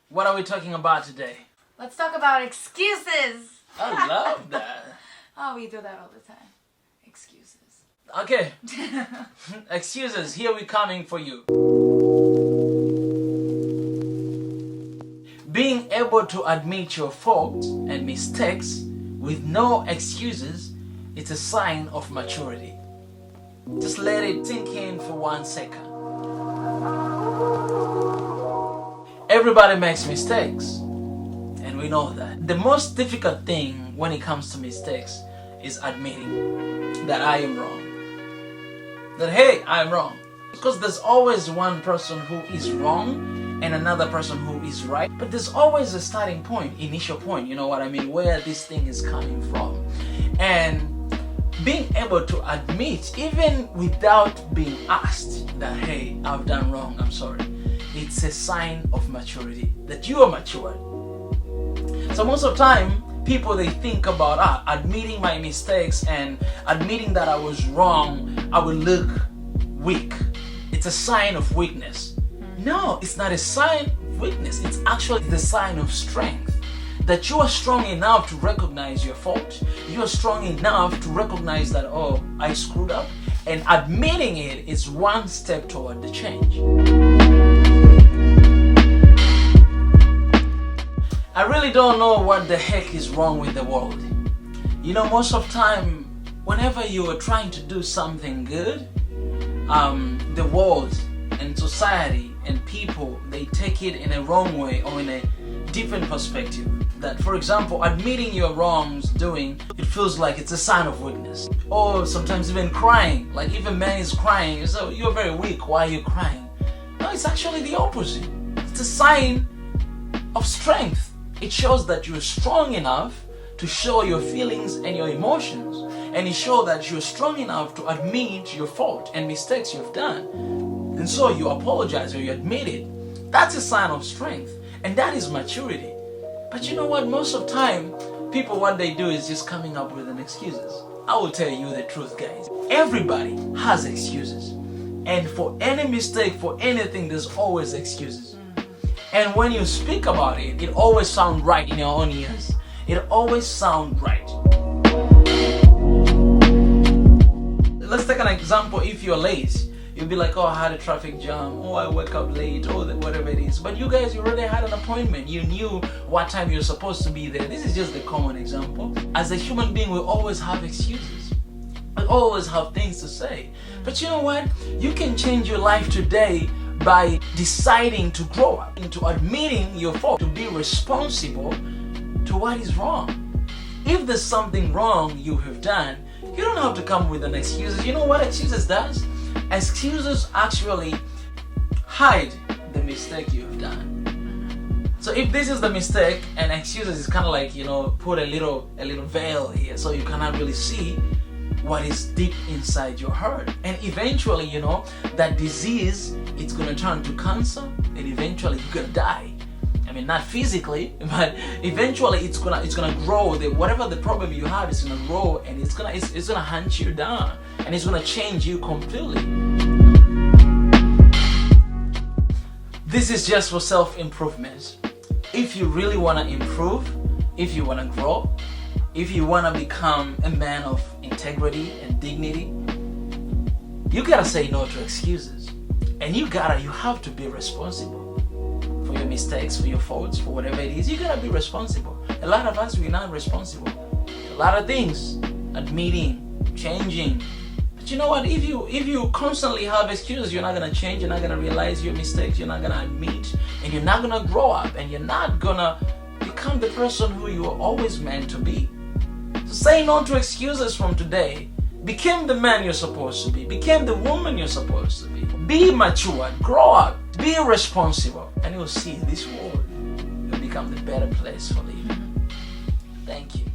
What are we talking about today? Let's talk about excuses. I love that. Oh, we do that all the time. Excuses. Okay. Excuses, here we coming for you. Being able to admit your faults and mistakes with no excuses, it's a sign of maturity. Just let it sink in for 1 second. Everybody makes mistakes, and we know that. The most difficult thing when it comes to mistakes is admitting that I am wrong. That, hey, I'm wrong. Because there's always one person who is wrong and another person who is right. But there's always a starting point, initial point, you know what I mean, where this thing is coming from. And being able to admit, even without being asked, that, hey, I've done wrong, I'm sorry. It's a sign of maturity, that you are matured. So most of the time, people, they think about admitting my mistakes and admitting that I was wrong, I will look weak. It's a sign of weakness. No, it's not a sign of weakness. It's actually the sign of strength. That you are strong enough to recognize your fault. You are strong enough to recognize that, oh, I screwed up. And admitting it is one step toward the change. I really don't know what the heck is wrong with the world. You know, most of the time, whenever you are trying to do something good, the world and society and people, they take it in a wrong way or in a different perspective. That, for example, admitting your wrongs doing, it feels like it's a sign of weakness. Or sometimes even crying, like if a man is crying, so you're very weak, why are you crying? No, it's actually the opposite. It's a sign of strength. It shows that you're strong enough to show your feelings and your emotions. And it shows that you're strong enough to admit your fault and mistakes you've done. And so you apologize or you admit it. That's a sign of strength. And that is maturity. But you know what? Most of the time, people, what they do is just coming up with an excuses. I will tell you the truth, guys. Everybody has excuses. And for any mistake, for anything, there's always excuses. And when you speak about it, it always sounds right in your own ears. It always sounds right. Let's take an example. If you're late, you'll be like, oh, I had a traffic jam, oh, I woke up late, or whatever it is. But you guys, you already had an appointment. You knew what time you're supposed to be there. This is just the common example. As a human being, we always have excuses. We always have things to say. But you know what? You can change your life today by deciding to grow up, into admitting your fault, to be responsible to what is wrong. If there's something wrong you have done, you don't have to come with an excuse. You know what excuses does? Excuses actually hide the mistake you have done. So if this is the mistake, and excuses is kind of like, you know, put a little veil here so you cannot really see what is deep inside your heart. And eventually, you know, that disease, it's gonna turn to cancer, and eventually you're gonna die. I mean, not physically, but eventually it's gonna grow. Whatever the problem you have is gonna grow, and it's gonna hunt you down, and it's gonna change you completely. This is just for self-improvement. If you really wanna improve, if you wanna grow, if you wanna become a man of integrity and dignity, you gotta say no to excuses. And you have to be responsible for your mistakes, for your faults, for whatever it is. You gotta be responsible. A lot of us, we're not responsible. A lot of things, admitting, changing. But you know what? If you constantly have excuses, you're not gonna change, you're not gonna realize your mistakes, you're not gonna admit, and you're not gonna grow up, and you're not gonna become the person who you are always meant to be. So say no to excuses from today. Become the man you're supposed to be. Become the woman you're supposed to be. Be mature, grow up, be responsible, and you'll see this world will become the better place for living. Thank you.